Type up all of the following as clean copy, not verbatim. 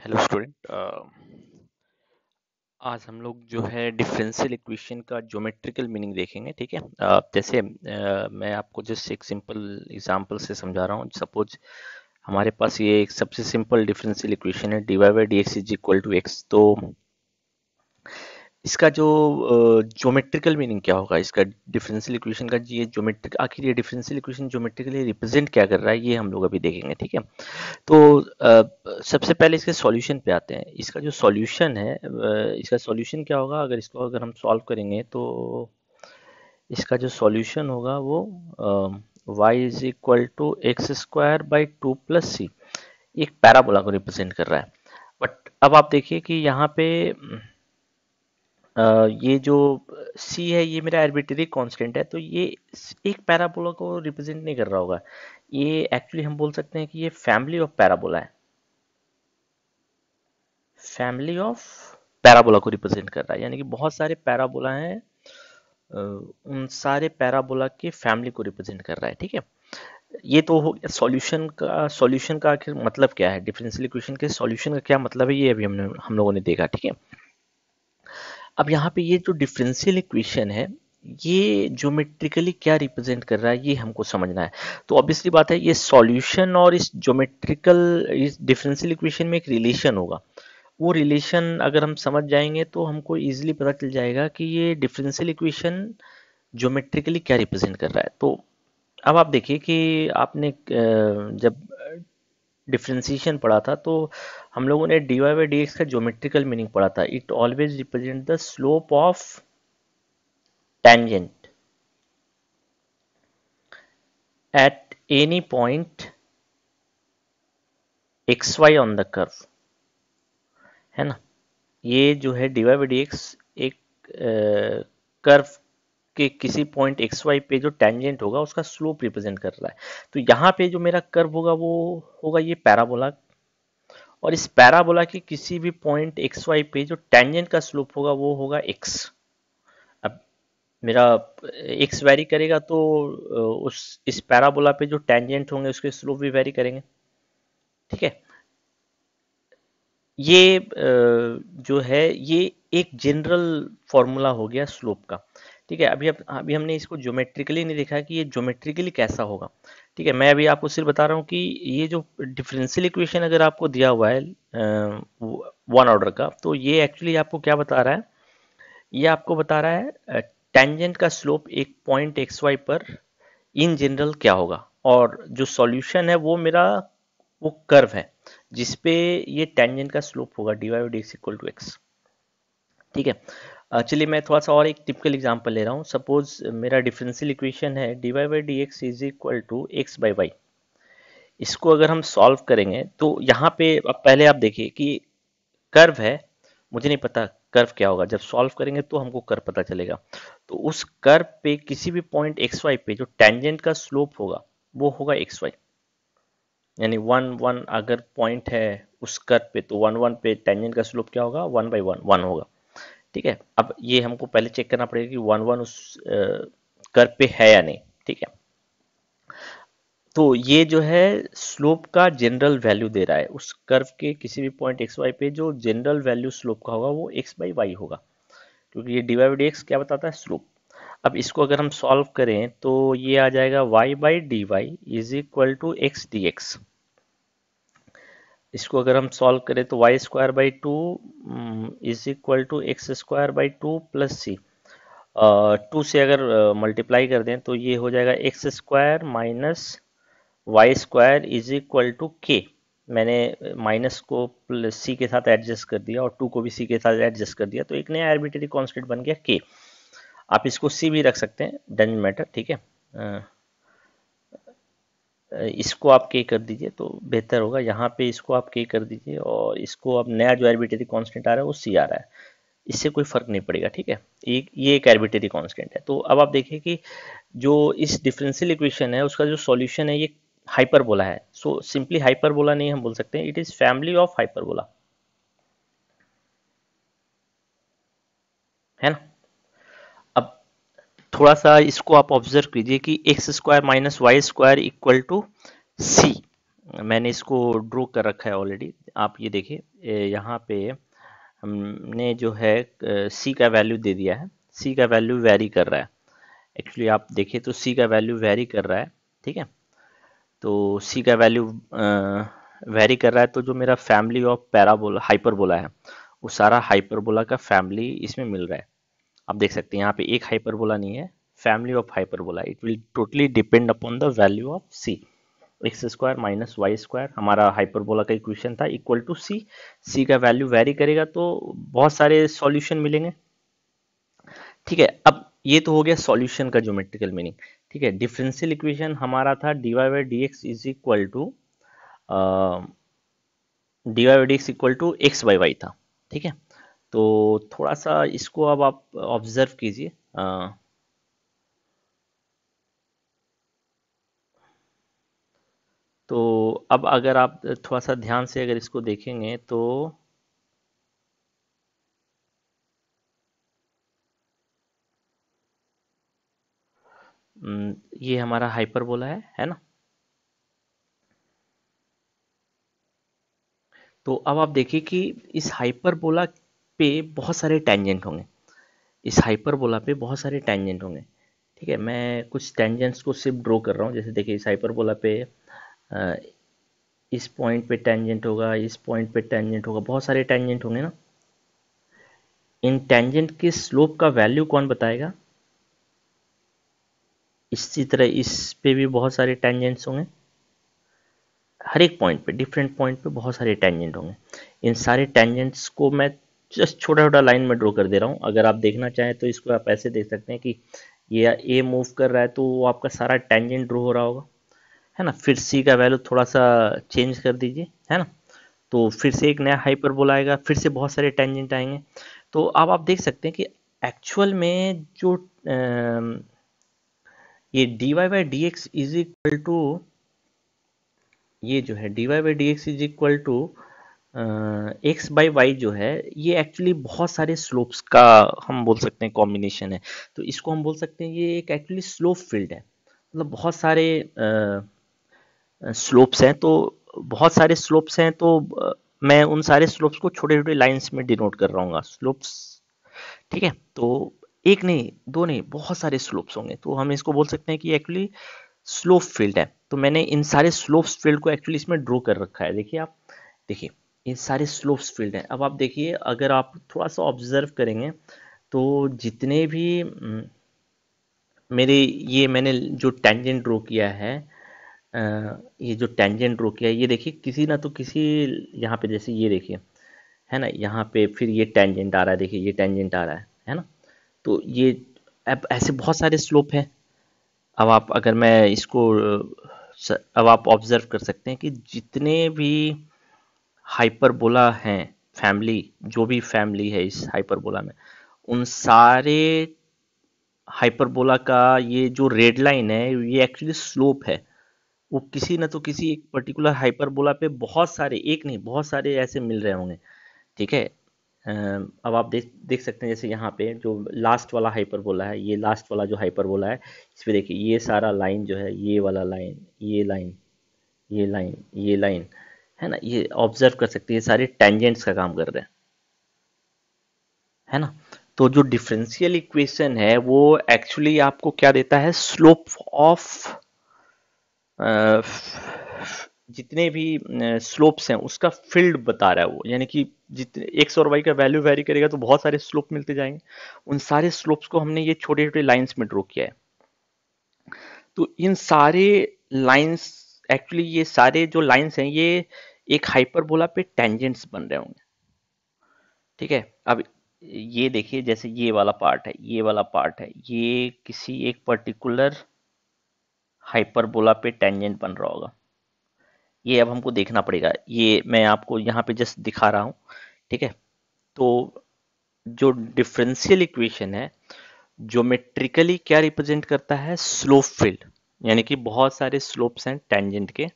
Hello student. आज हम लोग जो है डिफरेंशियल इक्वेशन का ज्योमेट्रिकल मीनिंग देखेंगे। ठीक है। जैसे मैं आपको जस्ट एक सिंपल एग्जांपल से समझा रहा हूँ। सपोज हमारे पास ये एक सबसे सिंपल डिफरेंशियल इक्वेशन है, d y by d x is equal to x. तो इसका जो ज्योमेट्रिकल मीनिंग क्या होगा, इसका डिफरेंशियल इक्वेशन का, ये ज्योमेट्रिक, आखिर ये डिफरेंशियल इक्वेशन ज्योमेट्रिकली रिप्रेजेंट क्या कर रहा है, ये हम लोग अभी देखेंगे। ठीक है। तो सबसे पहले इसके सॉल्यूशन पे आते हैं। इसका जो सॉल्यूशन है, इसका सॉल्यूशन क्या होगा, अगर हम सॉल्व करेंगे तो इसका जो सॉल्यूशन होगा वो y is equal to x square by two plus c, एक पैराबोला को रिप्रेजेंट कर रहा है। बट अब आप देखिए कि यहाँ पे ये जो c है ये मेरा आर्बिट्रेरी कांस्टेंट है, तो ये एक पैराबोला को रिप्रेजेंट नहीं कर रहा होगा। ये एक्चुअली हम बोल सकते हैं कि ये फैमिली ऑफ पैराबोला है, फैमिली ऑफ पैराबोला को रिप्रेजेंट कर रहा है। यानी कि बहुत सारे पैराबोला हैं, उन सारे पैराबोला के फैमिली को रिप्रेजेंट कर रहा है। ठीक है। ये तो हो गया सॉल्यूशन का आखिर मतलब क्या है, डिफरेंशियल इक्वेशन के सॉल्यूशन का क्या मतलब है, ये अभी हम लोगों ने देखा। ठीक है। अब यहाँ पे ये जो डिफरेंशियल इक्वेशन है, ये ज्योमेट्रिकली क्या रिप्रेजेंट कर रहा है, ये हमको समझना है। तो ऑब्वियसली बात है, ये सॉल्यूशन और इस डिफरेंशियल इक्वेशन में एक रिलेशन होगा। वो रिलेशन अगर हम समझ जाएंगे तो हमको इजीली पता चल जाएगा कि ये डिफरेंशियल इक्वेशन ज्योमेट्रिकली क्या रिप्रेजेंट कर रहा है। तो अब आप देखिए कि आपने जब डिफरेंशिएशन पढ़ा था तो हम लोगों ने d y by d x का ज्योमेट्रिकल मीनिंग पढ़ा था। It always represent the slope of tangent at any point xy on the curve, है ना। ये जो है d y by d x एक कर्व के किसी पॉइंट एक्स वाई पे जो टेंजेंट होगा उसका स्लोप रिप्रेजेंट कर रहा है। तो यहाँ पे जो मेरा कर्व होगा वो होगा ये पैराबोला, और इस पैराबोला के किसी भी पॉइंट एक्स वाई पे जो टेंजेंट का स्लोप होगा वो होगा एक्स। अब मेरा एक्स वेरी करेगा तो उस इस पैराबोला पे जो टेंजेंट होंगे उसके स्लोप भी वेरी करेंगे। ठीक है। ये जो है ये एक जनरल फॉर्मूला हो गया स्लोप का। ठीक है। अभी हमने इसको ज्योमेट्रिकली नहीं देखा कि ये ज्योमेट्रिकली कैसा होगा। ठीक है। मैं अभी आपको सिर्फ बता रहा हूँ कि ये जो डिफरेंशियल इक्वेशन अगर आपको दिया हुआ है वन ऑर्डर का, तो ये एक्चुअली आपको क्या बता रहा है, ये आपको बता रहा है टेंजेंट का स्लोप एक पॉइंट एक्स वाई पर इन जनरल क्या होगा। और जो सॉल्यूशन है वो मेरा वो कर्व है जिसपे ये टेंजेंट का स्लोप होगा d y by d x equal to x. ठीक है। चलिए मैं थोड़ा सा और एक टिपिकल एग्जांपल ले रहा हूँ। सपोज मेरा डिफरेंशियल इक्वेशन है d y by d x is equal to x by y. इसको अगर हम सॉल्व करेंगे तो यहाँ पे अब पहले आप देखिए कि कर्व है, मुझे नहीं पता कर्व क्या होगा, जब सॉल्व करेंगे तो हमको कर्व पता चलेगा। तो उस कर्व पे किसी भी पॉइंट एक्स वाई पे जो टेंजेंट का स्लोप होगा वो होगा एक्स वाई। यानी वन वन अगर पॉइंट है उस कर्व पे तो वन वन पे टेंजेंट का स्लोप क्या होगा, वन बाई वन वन होगा। ठीक है। अब ये हमको पहले चेक करना पड़ेगा कि वन वन उस कर्व पे है या नहीं। ठीक है। तो ये जो है स्लोप का जनरल वैल्यू दे रहा है, उस कर्व के किसी भी पॉइंट एक्स वाई पे जो जनरल वैल्यू स्लोप का होगा वो एक्स बाई वाई होगा, क्योंकि ये d y by d x क्या बताता है, स्लोप। अब इसको अगर हम सॉल्व करें तो ये आ जाएगा y by d y is equal to x d x. इसको अगर हम सॉल्व करें तो y square by two is equal to x square by two plus c. Two से अगर मल्टीप्लाई कर दें तो ये हो जाएगा x square minus Y square is equal to k. मैंने माइनस को प्लस सी के साथ एडजस्ट कर दिया और टू को भी सी के साथ एडजस्ट कर दिया, तो एक नया आर्बिट्रेरी कांस्टेंट बन गया के। आप इसको सी भी रख सकते हैं, डजेंट मैटर। ठीक है। इसको आप के कर दीजिए तो बेहतर होगा। यहाँ पे इसको आप के कर दीजिए और इसको अब नया जो आर्बिट्रेरी कांस्टेंट आ रहा है वो सी आ रहा है, इससे कोई फर्क नहीं पड़ेगा। ठीक है। ये एक आर्बिट्रेरी कांस्टेंट है। तो अब आप देखिए कि जो इस डिफरेंशियल इक्वेशन है उसका जो सॉल्यूशन है ये हाइपरबोला है। सो सिंपली हाइपरबोला नहीं हम बोल सकते, it is family of hyperbola, है ना। अब थोड़ा सा इसको आप ऑब्जर्व कीजिए कि x square minus Y square equal to c. मैंने इसको ड्रॉ कर रखा है ऑलरेडी, आप ये देखिए, यहाँ पे हमने जो है सी का वैल्यू दे दिया है। सी का वैल्यू वेरी कर रहा है, एक्चुअली आप देखिए तो सी का वैल्यू वेरी कर रहा है। ठीक है, तो सी का वैल्यू वेरी कर रहा है, तो जो मेरा फैमिली ऑफ पैराबोला हाइपरबोला है, वो सारा हाइपरबोला का फैमिली इसमें मिल रहा है। आप देख सकते हैं यहाँ पे एक हाइपरबोला नहीं है, family of hyperbola. It will totally depend upon the value of C. X square minus Y square हमारा हाइपरबोला का इक्वेशन था, इक्वल टू सी। सी का वैल्यू वेरी करेगा तो बहुत सारे सॉल्यूशन मिलेंगे। ठीक है, अब ये तो हो गया सॉल्यूशन का ज्योमेट्रिकल मीनिंग। ठीक है, डिफरेंशियल इक्वेशन हमारा था d y by d x is equal to d y by d x equal to x by y था। ठीक है, तो थोड़ा सा इसको अब आप ऑब्जर्व कीजिए। तो अब अगर आप थोड़ा सा ध्यान से अगर इसको देखेंगे तो ये हमारा हाइपरबोला है ना। तो अब आप देखिए कि इस हाइपरबोला पे बहुत सारे टेंजेंट होंगे। इस हाइपरबोला पे बहुत सारे टेंजेंट होंगे। ठीक है, मैं कुछ टेंजेंट्स को सिर्फ ड्रॉ कर रहा हूँ। जैसे देखिए इस हाइपरबोला पे अ, इस पॉइंट पे टेंजेंट होगा, इस पॉइंट पे टेंजेंट होगा, बहुत सारे टेंजेंट होंगे ना। इन टेंजेंट के स्लोप का वैल्यू कौन बताएगा? इसी तरह इस पे भी बहुत सारे टेंजेंट्स होंगे। हर एक पॉइंट पे, डिफरेंट पॉइंट पे बहुत सारे टेंजेंट होंगे। इन सारे टेंजेंट्स को मैं जस्ट छोटा छोटा लाइन में ड्रॉ कर दे रहा हूँ। अगर आप देखना चाहें तो इसको आप ऐसे देख सकते हैं कि ये ए मूव कर रहा है तो वो आपका सारा टेंजेंट ड्रॉ हो रहा होगा, है ना। फिर सी का वैल्यू थोड़ा सा चेंज कर दीजिए, है ना। तो फिर से एक नया हाइपरबोला आएगा, फिर से बहुत सारे टेंजेंट आएंगे। तो अब आप देख सकते हैं कि एक्चुअल में जो ये d y by d x is equal to, ये जो है d y by d x is equal to x by y जो है, ये एक्चुअली बहुत सारे स्लोप्स का हम बोल सकते हैं कॉम्बिनेशन है। तो इसको हम बोल सकते हैं ये एक एक्चुअली स्लोप फील्ड है। मतलब बहुत सारे स्लोप्स हैं, तो बहुत सारे स्लोप्स हैं, तो मैं उन सारे स्लोप्स को छोटे छोटे लाइंस में डिनोट कर रहा हूँ स्लोप्स। ठीक है, तो एक नहीं, दो नहीं, बहुत सारे स्लोप्स होंगे, तो हम इसको बोल सकते हैं कि एक्चुअली स्लोप फील्ड है। तो मैंने इन सारे स्लोप्स फील्ड को एक्चुअली इसमें ड्रॉ कर रखा है। देखिए आप, देखिए ये सारे स्लोप्स फील्ड हैं। अब आप देखिए, अगर आप थोड़ा सा ऑब्जर्व करेंगे तो जितने भी मेरे, ये मैंने जो टेंजेंट ड्रॉ किया है, अ, ये जो टेंजेंट ड्रॉ किया है, ये देखिए किसी ना तो किसी, यहाँ पे जैसे ये देखिए, है ना, यहाँ पे फिर ये टेंजेंट आ रहा है, देखिए ये टेंजेंट आ रहा है ना। तो ये अब ऐसे बहुत सारे स्लोप हैं। अब आप अगर मैं इसको अब आप ऑब्जर्व कर सकते हैं कि जितने भी हाइपरबोला हैं, फैमिली, जो भी फैमिली है इस हाइपरबोला में, उन सारे हाइपरबोला का ये जो रेड लाइन है, ये एक्चुअली स्लोप है। वो किसी न तो किसी एक पर्टिकुलर हाइपरबोला पे बहुत सारे, एक नहीं बहुत सारे ऐसे मिल रहे होंगे। ठीक है, अब आप देख देख सकते हैं जैसे यहाँ पे जो लास्ट वाला हाइपरबोला है, ये लास्ट वाला जो हाइपरबोला है, इस पे देखिए ये सारा लाइन जो है, ये वाला लाइन, ये लाइन, ये लाइन, ये लाइन, है ना, ये ऑब्जर्व कर सकते हैं, ये सारे टेंजेंट्स का काम कर रहे हैं, है ना। तो जो डिफरेंशियल इक्वेशन है वो एक्चुअली आपको क्या देता है? स्लोप ऑफ जितने भी स्लोप्स हैं उसका फील्ड बता रहा है वो, यानी कि जितने एक्स और वाई का वैल्यू वेरी करेगा तो बहुत सारे स्लोप मिलते जाएंगे। उन सारे स्लोप्स को हमने ये छोटे छोटे लाइंस में ड्रॉ किया है। तो इन सारे लाइंस, एक्चुअली ये सारे जो लाइंस हैं, ये एक हाइपरबोला पे टेंजेंट्स बन रहे होंगे। ठीक है, अब ये देखिए जैसे ये वाला पार्ट है, ये वाला पार्ट है, ये किसी एक पर्टिकुलर हाइपरबोला पे टेंजेंट बन रहा होगा। ये अब हमको देखना पड़ेगा, ये मैं आपको यहाँ पे जस्ट दिखा रहा हूँ। ठीक है, तो जो डिफरेंशियल इक्वेशन है, ज्योमेट्रिकली क्या रिप्रेजेंट करता है? स्लोप फील्ड, यानी कि बहुत सारे स्लोप्स हैं टेंजेंट के।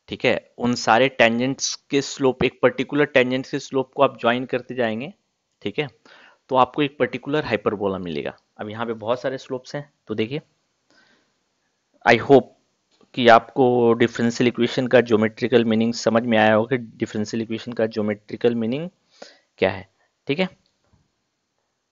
ठीक है, उन सारे टेंजेंट्स के स्लोप, एक पर्टिकुलर टेंजेंट के स्लोप को आप ज्वाइन करते जाएंगे। ठीक है, तो आपको एक पर्टिकुलर हाइपरबोला मिलेगा। अब यहाँ पे बहुत सारे स्लोप्स हैं, तो देखिए, आई होप कि आपको डिफरेंशियल इक्वेशन का ज्योमेट्रिकल मीनिंग समझ में आया होगा कि डिफरेंशियल इक्वेशन का ज्योमेट्रिकल मीनिंग क्या है। ठीक है।